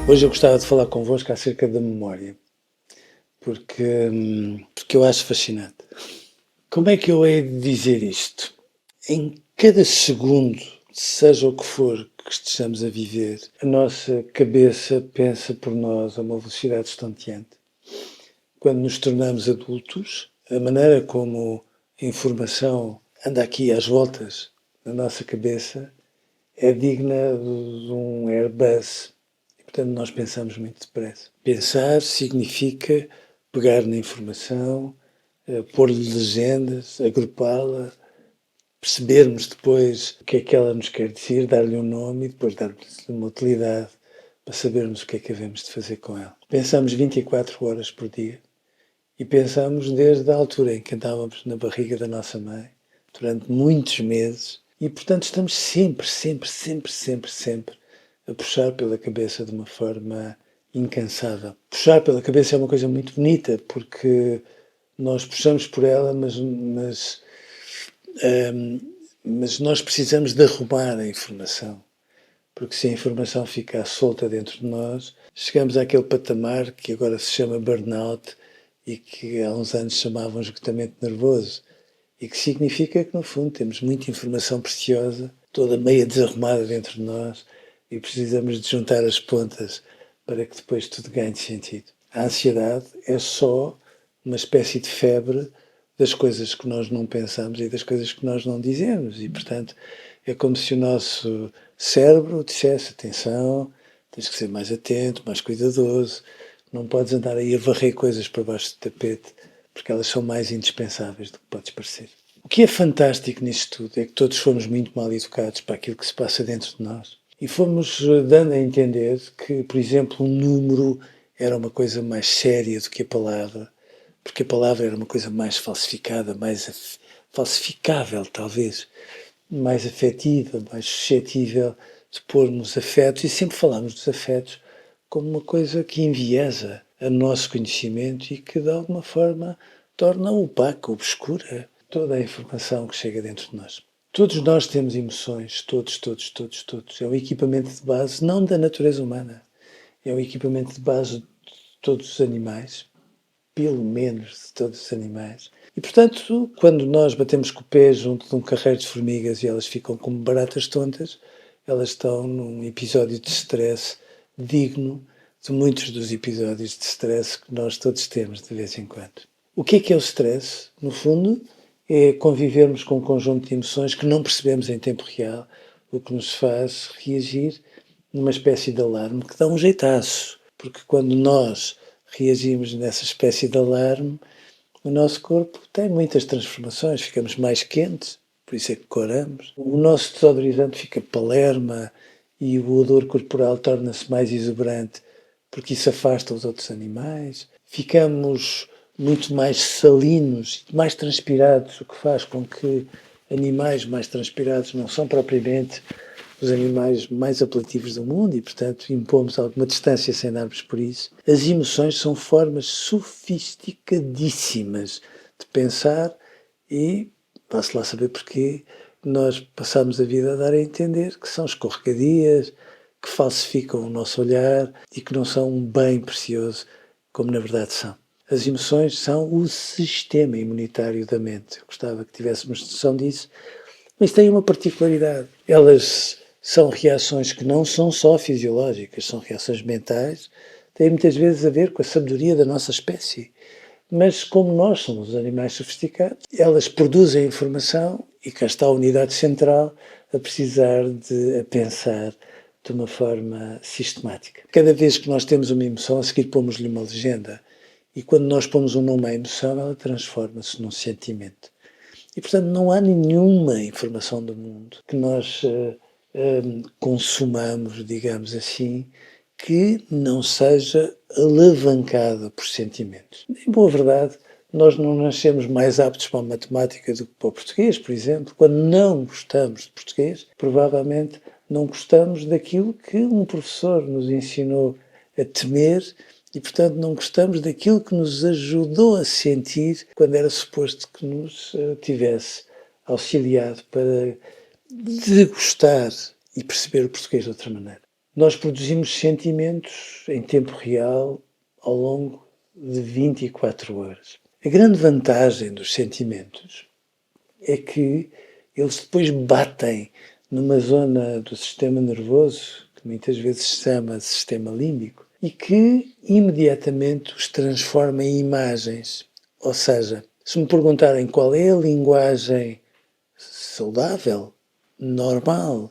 Hoje eu gostava de falar convosco acerca da memória, porque, porque eu acho fascinante. Como é que eu hei de dizer isto? Em cada segundo, seja o que for que estejamos a viver, a nossa cabeça pensa por nós a uma velocidade estonteante. Quando nos tornamos adultos, a maneira como a informação anda aqui às voltas na nossa cabeça é digna de um Airbus. Portanto, nós pensamos muito depressa. Pensar significa pegar na informação, pôr-lhe legendas, agrupá-la, percebermos depois o que é que ela nos quer dizer, dar-lhe um nome e depois dar-lhe uma utilidade para sabermos o que é que havemos de fazer com ela. Pensamos 24 horas por dia e pensamos desde a altura em que andávamos na barriga da nossa mãe, durante muitos meses, e portanto estamos sempre a puxar pela cabeça de uma forma incansável. Puxar pela cabeça é uma coisa muito bonita, porque nós puxamos por ela, mas nós precisamos de arrumar a informação. Porque se a informação ficar solta dentro de nós, chegamos àquele patamar que agora se chama burnout e que há uns anos chamavam esgotamento nervoso. E que significa que, no fundo, temos muita informação preciosa, toda meia desarrumada dentro de nós, e precisamos de juntar as pontas para que depois tudo ganhe sentido. A ansiedade é só uma espécie de febre das coisas que nós não pensamos e das coisas que nós não dizemos. E, portanto, é como se o nosso cérebro dissesse: atenção, tens que ser mais atento, mais cuidadoso, não podes andar aí a varrer coisas para baixo do tapete, porque elas são mais indispensáveis do que podes parecer. O que é fantástico nisto tudo é que todos fomos muito mal educados para aquilo que se passa dentro de nós. E fomos dando a entender que, por exemplo, um número era uma coisa mais séria do que a palavra, porque a palavra era uma coisa mais falsificada, mais falsificável, talvez, mais afetiva, mais suscetível de pormos afetos, e sempre falámos dos afetos como uma coisa que enviesa o nosso conhecimento e que, de alguma forma, torna opaca, obscura toda a informação que chega dentro de nós. Todos nós temos emoções, todos. É um equipamento de base, não da natureza humana, é um equipamento de base de todos os animais, pelo menos de todos os animais. E, portanto, quando nós batemos com o pé junto de um carreiro de formigas e elas ficam como baratas tontas, elas estão num episódio de stress digno de muitos dos episódios de stress que nós todos temos de vez em quando. O que é o stress? No fundo, é convivermos com um conjunto de emoções que não percebemos em tempo real, o que nos faz reagir numa espécie de alarme que dá um jeitaço. Porque quando nós reagimos nessa espécie de alarme, o nosso corpo tem muitas transformações, ficamos mais quentes, por isso é que coramos. O nosso desodorizante fica palerma e o odor corporal torna-se mais exuberante, porque isso afasta os outros animais. Ficamos muito mais salinos, mais transpirados, o que faz com que animais mais transpirados não são propriamente os animais mais apelativos do mundo e, portanto, impomos alguma distância sem darmos por isso. As emoções são formas sofisticadíssimas de pensar e, vá-se lá saber porquê, nós passamos a vida a dar a entender que são escorregadias, que falsificam o nosso olhar e que não são um bem precioso, como na verdade são. As emoções são o sistema imunitário da mente. Eu gostava que tivéssemos noção disso, mas têm uma particularidade. Elas são reações que não são só fisiológicas, são reações mentais, têm muitas vezes a ver com a sabedoria da nossa espécie. Mas como nós somos os animais sofisticados, elas produzem informação e cá está a unidade central a precisar de a pensar de uma forma sistemática. Cada vez que nós temos uma emoção, a seguir pomos-lhe uma legenda. E quando nós pomos um nome à emoção, ela transforma-se num sentimento. E, portanto, não há nenhuma informação do mundo que nós consumamos, digamos assim, que não seja alavancada por sentimentos. Em boa verdade, nós não nascemos mais aptos para a matemática do que para o português, por exemplo. Quando não gostamos de português, provavelmente não gostamos daquilo que um professor nos ensinou a temer e, portanto, não gostamos daquilo que nos ajudou a sentir quando era suposto que nos tivesse auxiliado para degustar e perceber o português de outra maneira. Nós produzimos sentimentos em tempo real ao longo de 24 horas. A grande vantagem dos sentimentos é que eles depois batem numa zona do sistema nervoso, que muitas vezes se chama sistema límbico, e que imediatamente os transforma em imagens. Ou seja, se me perguntarem qual é a linguagem saudável, normal,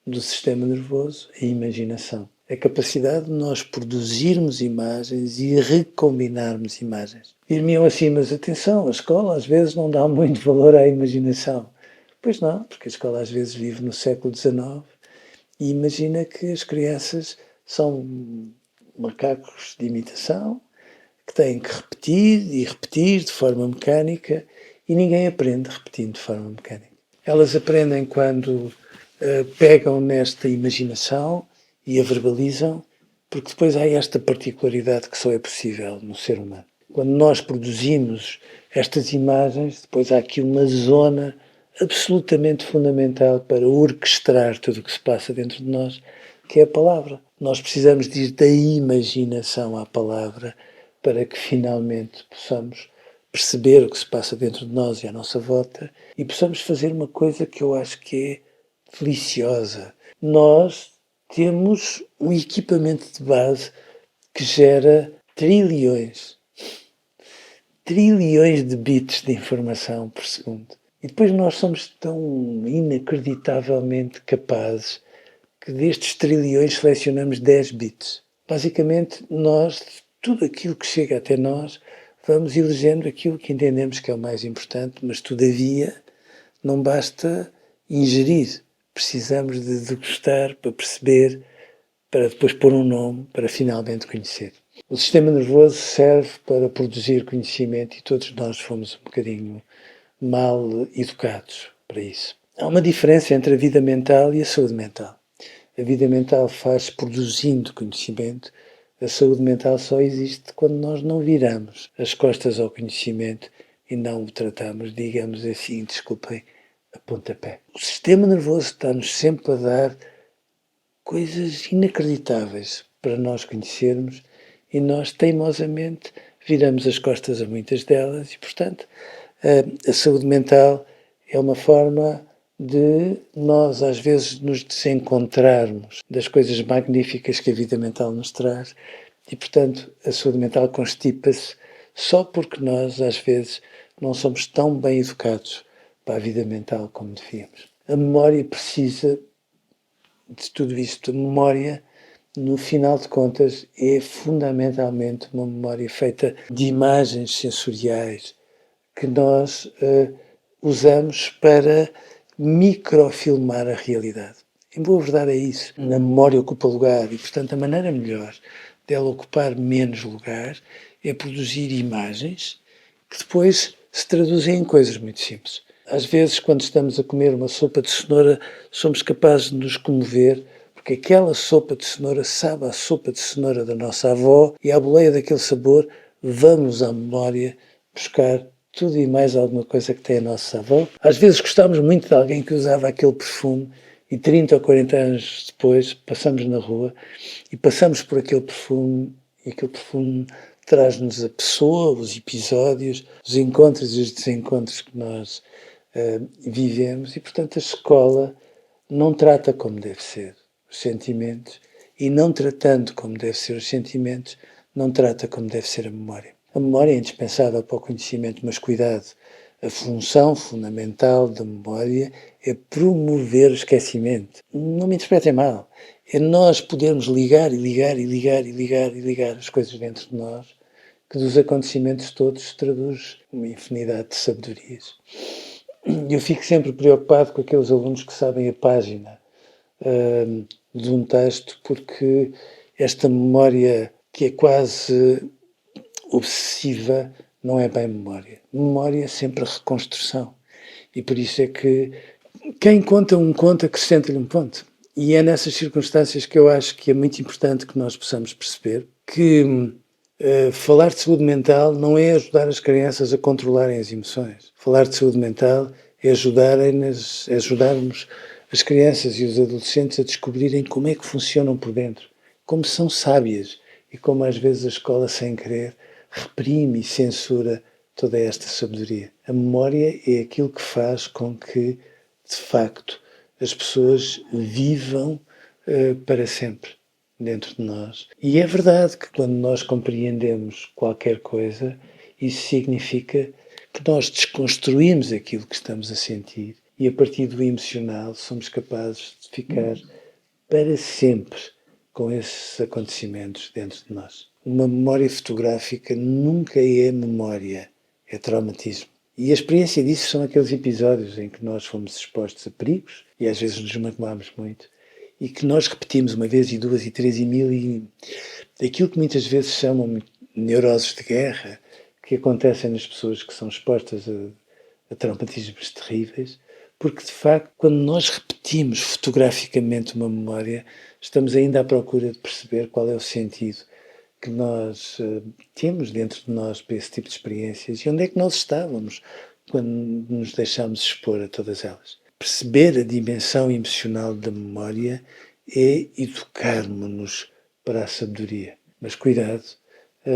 do sistema nervoso, a imaginação. A capacidade de nós produzirmos imagens e recombinarmos imagens. Dir-me-ão assim, mas atenção, a escola às vezes não dá muito valor à imaginação. Pois não, porque a escola às vezes vive no século XIX e imagina que as crianças são macacos de imitação, que têm que repetir e repetir de forma mecânica e ninguém aprende repetindo de forma mecânica. Elas aprendem quando pegam nesta imaginação e a verbalizam, porque depois há esta particularidade que só é possível no ser humano. Quando nós produzimos estas imagens, depois há aqui uma zona absolutamente fundamental para orquestrar tudo o que se passa dentro de nós, que é a palavra. Nós precisamos de ir da imaginação à palavra para que finalmente possamos perceber o que se passa dentro de nós e à nossa volta e possamos fazer uma coisa que eu acho que é deliciosa. Nós temos um equipamento de base que gera trilhões de bits de informação por segundo. E depois nós somos tão inacreditavelmente capazes que destes trilhões selecionamos 10 bits. Basicamente, nós, tudo aquilo que chega até nós, vamos elegendo aquilo que entendemos que é o mais importante, mas todavia não basta ingerir. Precisamos de degustar para perceber, para depois pôr um nome, para finalmente conhecer. O sistema nervoso serve para produzir conhecimento e todos nós fomos um bocadinho mal educados para isso. Há uma diferença entre a vida mental e a saúde mental. A vida mental faz produzindo conhecimento, a saúde mental só existe quando nós não viramos as costas ao conhecimento e não o tratamos, digamos assim, desculpem, a pontapé. O sistema nervoso está-nos sempre a dar coisas inacreditáveis para nós conhecermos e nós teimosamente viramos as costas a muitas delas e, portanto, a saúde mental é uma forma de nós às vezes nos desencontrarmos das coisas magníficas que a vida mental nos traz e, portanto, a saúde mental constipa-se só porque nós às vezes não somos tão bem educados para a vida mental como devíamos. A memória precisa de tudo isto. A memória, no final de contas, é fundamentalmente uma memória feita de imagens sensoriais que nós usamos para microfilmar a realidade. Em boa verdade é isso. A memória ocupa lugar e, portanto, a maneira melhor dela ocupar menos lugar é produzir imagens que depois se traduzem em coisas muito simples. Às vezes, quando estamos a comer uma sopa de cenoura, somos capazes de nos comover porque aquela sopa de cenoura sabe à sopa de cenoura da nossa avó e à boleia daquele sabor vamos à memória buscar tudo e mais alguma coisa que tem a nossa avó. Às vezes gostamos muito de alguém que usava aquele perfume e 30 ou 40 anos depois passamos na rua e passamos por aquele perfume e aquele perfume traz-nos a pessoa, os episódios, os encontros e os desencontros que nós vivemos e, portanto, a escola não trata como deve ser os sentimentos e não tratando como deve ser os sentimentos, não trata como deve ser a memória. A memória é indispensável para o conhecimento, mas cuidado, a função fundamental da memória é promover o esquecimento. Não me interpretem mal. É nós podermos ligar as coisas dentro de nós, que dos acontecimentos todos se traduz uma infinidade de sabedorias. Eu fico sempre preocupado com aqueles alunos que sabem a página de um texto, porque esta memória que é quase obsessiva não é bem memória. Memória é sempre a reconstrução. E por isso é que quem conta um conto acrescenta-lhe um ponto. E é nessas circunstâncias que eu acho que é muito importante que nós possamos perceber que falar de saúde mental não é ajudar as crianças a controlarem as emoções. Falar de saúde mental é ajudarmos as crianças e os adolescentes a descobrirem como é que funcionam por dentro, como são sábias e como às vezes a escola, sem querer, reprime e censura toda esta sabedoria. A memória é aquilo que faz com que, de facto, as pessoas vivam para sempre dentro de nós. E é verdade que quando nós compreendemos qualquer coisa, isso significa que nós desconstruímos aquilo que estamos a sentir e a partir do emocional somos capazes de ficar para sempre com esses acontecimentos dentro de nós. Uma memória fotográfica nunca é memória, é traumatismo. E a experiência disso são aqueles episódios em que nós fomos expostos a perigos e às vezes nos magoámos muito e que nós repetimos uma vez e duas e três e mil e aquilo que muitas vezes chamam neuroses de guerra que acontecem nas pessoas que são expostas a traumatismos terríveis, porque de facto, quando nós repetimos fotograficamente uma memória, estamos ainda à procura de perceber qual é o sentido que nós temos dentro de nós para esse tipo de experiências e onde é que nós estávamos quando nos deixámos expor a todas elas. Perceber a dimensão emocional da memória é educarmos-nos para a sabedoria. Mas cuidado,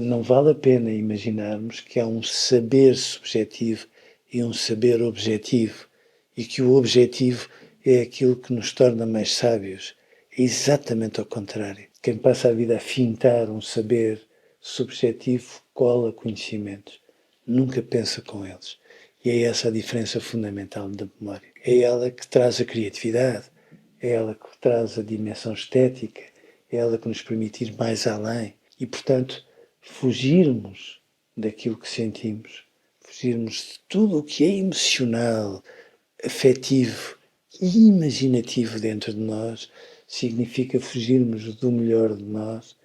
não vale a pena imaginarmos que há um saber subjetivo e um saber objetivo e que o objetivo é aquilo que nos torna mais sábios. É exatamente ao contrário. Quem passa a vida a fintar um saber subjetivo cola conhecimentos, nunca pensa com eles. E é essa a diferença fundamental da memória. É ela que traz a criatividade, é ela que traz a dimensão estética, é ela que nos permite ir mais além e, portanto, fugirmos daquilo que sentimos, fugirmos de tudo o que é emocional, afetivo e imaginativo dentro de nós, significa fugirmos do melhor de nós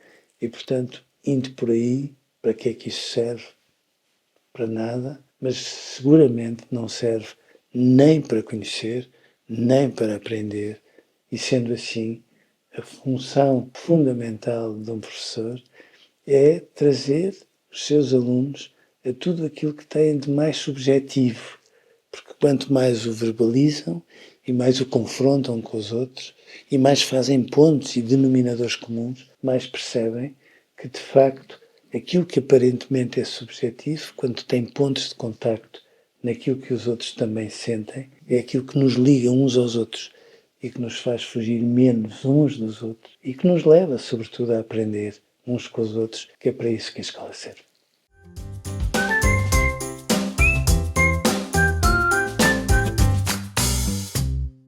e, portanto, indo por aí, para que é que isso serve? Para nada, mas seguramente não serve nem para conhecer, nem para aprender, e sendo assim, a função fundamental de um professor é trazer os seus alunos a tudo aquilo que têm de mais subjetivo, porque quanto mais o verbalizam e mais o confrontam com os outros e mais fazem pontos e denominadores comuns, mais percebem que, de facto, aquilo que aparentemente é subjetivo, quando tem pontos de contacto naquilo que os outros também sentem, é aquilo que nos liga uns aos outros e que nos faz fugir menos uns dos outros e que nos leva, sobretudo, a aprender uns com os outros, que é para isso que a escola serve.